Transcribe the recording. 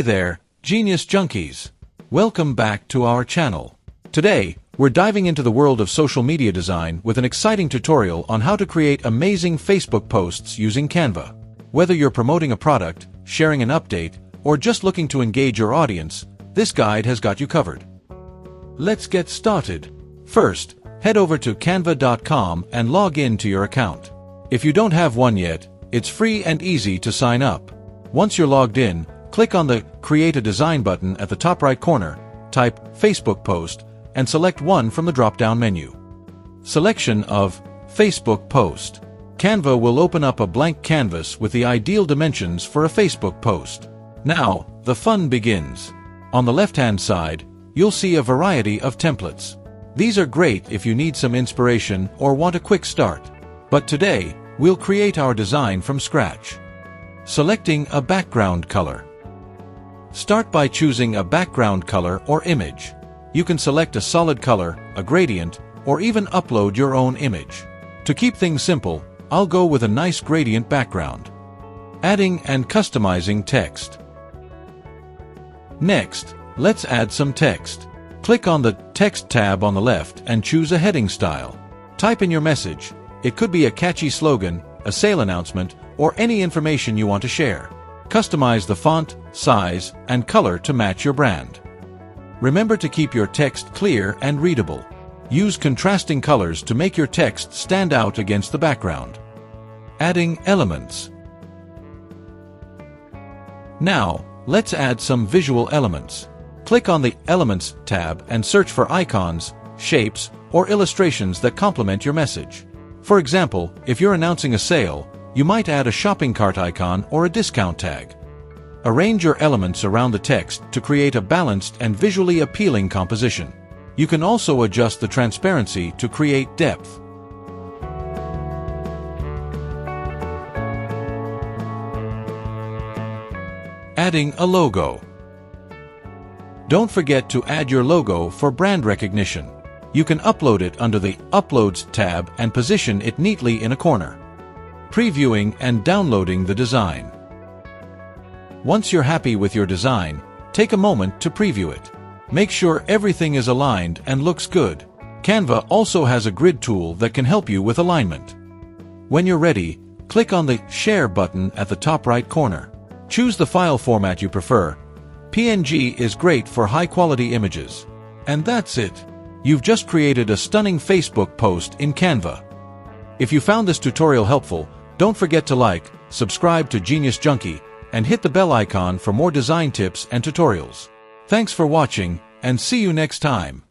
Hey there, Genius Junkies! Welcome back to our channel. Today, we're diving into the world of social media design with an exciting tutorial on how to create amazing Facebook posts using Canva. Whether you're promoting a product, sharing an update, or just looking to engage your audience, this guide has got you covered. Let's get started. First, head over to canva.com and log in to your account. If you don't have one yet, it's free and easy to sign up. Once you're logged in, click on the Create a Design button at the top right corner, type Facebook Post, and select one from the drop-down menu. Selection of Facebook Post. Canva will open up a blank canvas with the ideal dimensions for a Facebook post. Now, the fun begins. On the left-hand side, you'll see a variety of templates. These are great if you need some inspiration or want a quick start. But today, we'll create our design from scratch. Selecting a background color. Start by choosing a background color or image. You can select a solid color, a gradient, or even upload your own image. To keep things simple, I'll go with a nice gradient background. Adding and customizing text. Next, let's add some text. Click on the Text tab on the left and choose a heading style. Type in your message. It could be a catchy slogan, a sale announcement, or any information you want to share. Customize the font, size, and color to match your brand. Remember to keep your text clear and readable. Use contrasting colors to make your text stand out against the background. Adding elements. Now, let's add some visual elements. Click on the Elements tab and search for icons, shapes, or illustrations that complement your message. For example, if you're announcing a sale, you might add a shopping cart icon or a discount tag. Arrange your elements around the text to create a balanced and visually appealing composition. You can also adjust the transparency to create depth. Adding a logo. Don't forget to add your logo for brand recognition. You can upload it under the Uploads tab and position it neatly in a corner. Previewing and downloading the design. Once you're happy with your design, take a moment to preview it. Make sure everything is aligned and looks good. Canva also has a grid tool that can help you with alignment. When you're ready, click on the Share button at the top right corner. Choose the file format you prefer. PNG is great for high-quality images. And that's it. You've just created a stunning Facebook post in Canva. If you found this tutorial helpful, don't forget to like, subscribe to Genius Junkie, and hit the bell icon for more design tips and tutorials. Thanks for watching, and see you next time.